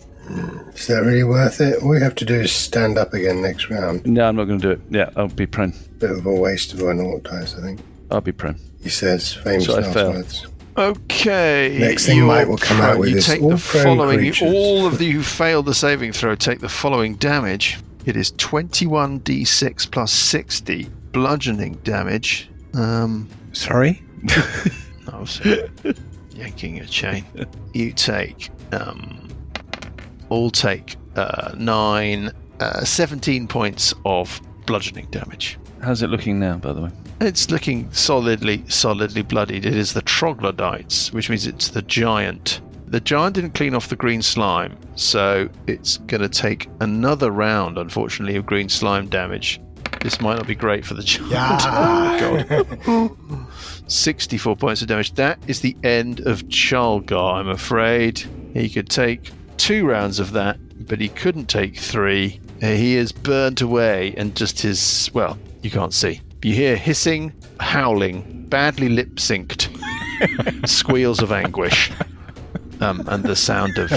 Is that really worth it? All we have to do is stand up again next round. No, I'm not going to do it. Yeah, I'll be prone. Bit of a waste of an Ort dice, I think. I'll be prone. He says famous So I last fail. words. Okay. Next thing Mike will come out with you is take all the prone following. creatures. All of you who failed the saving throw take the following damage. It is 21d6 plus 60 bludgeoning damage. Sorry? I was yanking a chain. You take. All take 17 points of bludgeoning damage. How's it looking now, by the way? It's looking solidly bloodied. It is the troglodytes, which means it's the giant. The giant didn't clean off the green slime, so it's going to take another round, unfortunately, of green slime damage. This might not be great for the giant. Yeah. Oh, God. 64 points of damage. That is the end of Chalgar, I'm afraid. He could take 2 rounds of that, but he couldn't take 3. He is burnt away, and just his, well, you can't see. You hear hissing, howling, badly lip-synced squeals of anguish, and the sound of,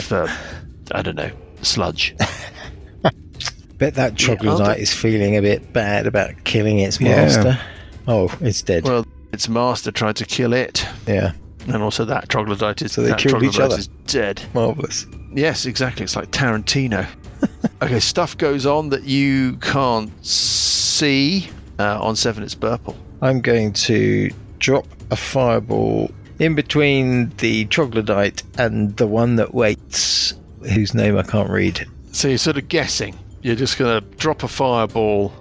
I don't know, sludge. Bet that troglodyte is feeling a bit bad about killing its master. Oh, it's dead. Well, its master tried to kill it. Yeah. And also that troglodyte is, So they killed each other. is dead. Marvellous. Yes, exactly. It's like Tarantino. Okay, stuff goes on that you can't see. On 7, it's Burple. I'm going to drop a fireball in between the troglodyte and the one that waits, whose name I can't read. So you're sort of guessing. You're just going to drop a fireball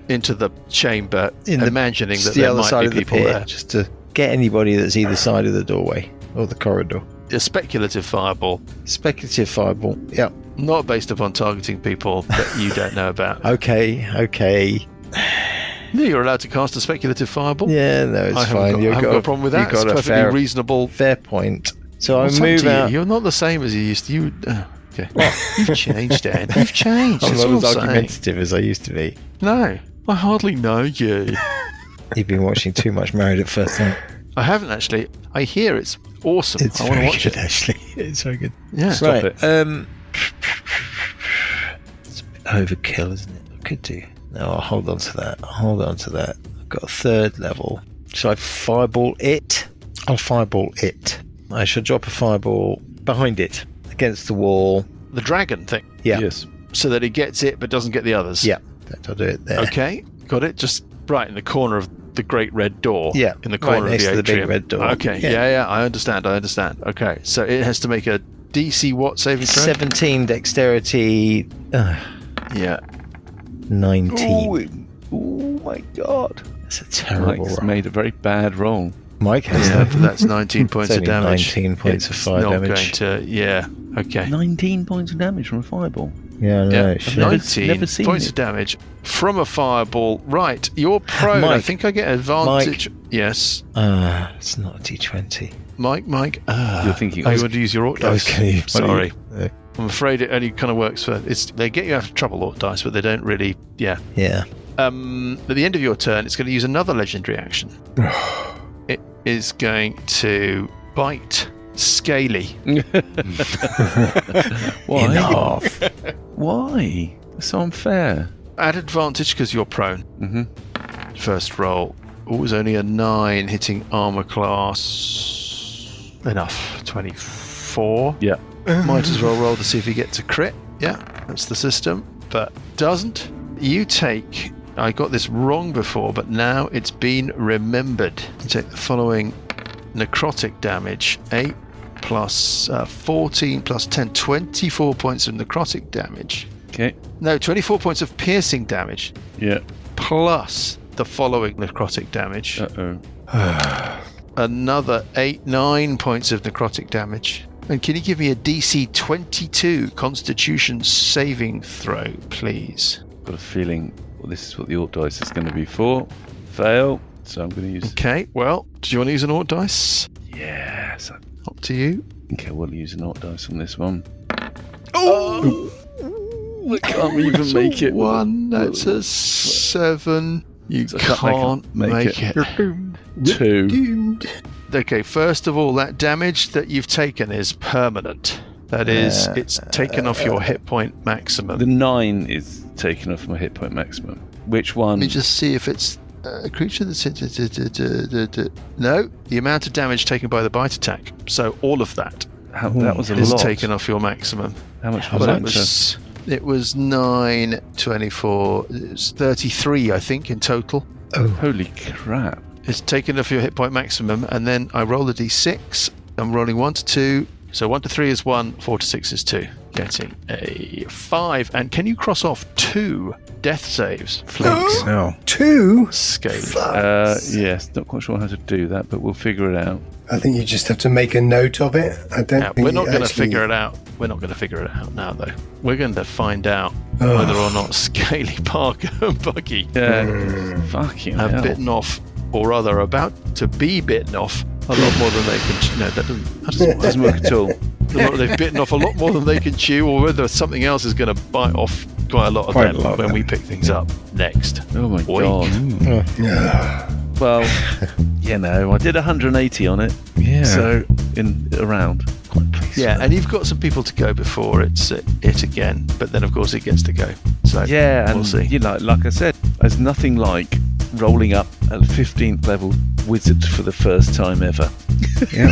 into the chamber, imagining that there might be people there. Just to get anybody that's either side of the doorway or the corridor. A speculative fireball. Speculative fireball, yeah. Not based upon targeting people that you don't know about. Okay. No, you're allowed to cast a speculative fireball. Yeah, no, it's I fine. haven't got a problem with that. It's perfectly reasonable. Fair point. So What's I move out. You're not the same as you used to. Okay. You've changed, Dan. You've changed. I'm That's not all as I'm argumentative as I used to be. No, I hardly know you. You've been watching too much Married at First Sight. I haven't actually. I hear it's awesome. It's I want to very watch good, it. actually. It's very good. Yeah. Stop it. It's a bit overkill, isn't it? I could do. No, I'll hold on to that. I've got a 3rd level. Shall I fireball it? I'll fireball it. I shall drop a fireball behind it, against the wall. The dragon thing. Yeah. Yes. So that he gets it but doesn't get the others. Yeah. I'll do it there. Okay. Got it. Just right in the corner of the great red door. Yeah. In the corner right next of to the the big atrium. red door. Okay. Yeah. I understand. Okay. So it has to make a DC what saving throw? 17 dexterity. Yeah. 19. Oh my God. That's a terrible Mike's roll. made a very bad roll. Mike has Yeah, that. but that's 19 points It's of only damage. 19 points of fire not damage. Going to, yeah. Okay. 19 points of damage from a fireball. Yeah, no, shit. 19 never seen points it. of damage from a fireball. Right, you're prone. I Mike. think I get advantage. Yes, It's not a d20. Mike. You're thinking. Oh, you want to use your Ort dice? Okay, Sorry. buddy. I'm afraid it only kind of works for. They get you out of trouble, Ort dice, but they don't really. Yeah. Yeah. At the end of your turn, it's going to use another legendary action. It is going to bite Scaly. Why? Enough. Why? It's so unfair. At advantage because you're prone. Mm-hmm. First roll. It was only a 9 hitting armor class. Enough. 24. Yeah. Might as well roll to see if he gets a crit. Yeah, that's the system. But doesn't. You take. I got this wrong before, but now it's been remembered. You take the following necrotic damage. 8 plus 14 plus 10. 24 points of necrotic damage. Okay. No, 24 points of piercing damage. Yeah. Plus the following necrotic damage. Uh-oh. Another 9 points of necrotic damage. And can you give me a DC 22 Constitution saving throw, please? Got a feeling this is what the Ort dice is going to be for. Fail. So I'm going to use... Okay, well, do you want to use an Ort dice? Yes. Up to you. Okay, we'll use an Ort dice on this one. Oh! I can't even make it. 1, that's a 7. You can't make it. Two. Doomed. Okay, first of all, that damage that you've taken is permanent. That is, it's taken off your hit point maximum. The 9 is taken off my hit point maximum. Which one? Let me just see if it's a creature that's... No, the amount of damage taken by the bite attack. So all of that. That was a is lot. taken off your maximum. How much Well, was that? it was 9, 24, it's 33, I think, in total. Oh. Holy crap. It's taken off your hit point maximum, and then I roll a d6. I'm rolling 1 to 2. So 1 to 3 is 1, 4 to 6 is 2. Getting a 5. And can you cross off 2 death saves, please? No. 2? Scaly. Yes, not quite sure how to do that, but we'll figure it out. I think you just have to make a note of it. I don't think we're not going to actually... figure it out. We're not going to figure it out now, though. We're going to find out whether or not Scaly, Parker, and Buggy Fucking have hell. bitten off, or rather about to be bitten off, a lot more than they can chew. No, that doesn't work at all. They've bitten off a lot more than they can chew, or whether something else is going to bite off quite a lot of them when we pick things up next. Oh my god. Well, I did 180 on it. Yeah. So, around. Quite pleased. Yeah, and you've got some people to go before it's it again, but then of course it gets to go. So yeah, we'll see. Like I said, there's nothing like rolling up at 15th level wizard for the first time ever. Yeah.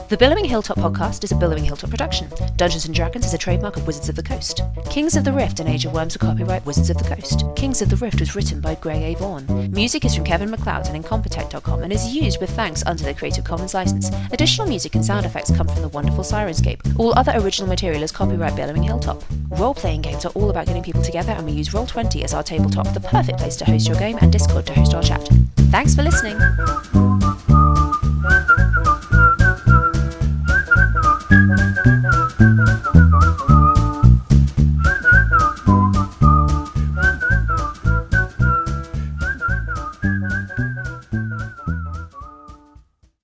The Billowing Hilltop podcast is a Billowing Hilltop production. Dungeons & Dragons is a trademark of Wizards of the Coast. Kings of the Rift and Age of Worms are copyright Wizards of the Coast. Kings of the Rift was written by Greg A. Vaughan. Music is from Kevin MacLeod and Incompetech.com and is used with thanks under the Creative Commons license. Additional music and sound effects come from the wonderful Sirenscape. All other original material is copyright Billowing Hilltop. Role-playing games are all about getting people together, and we use Roll20 as our tabletop, the perfect place to host your game, and Discord to host our chat. Thanks for listening!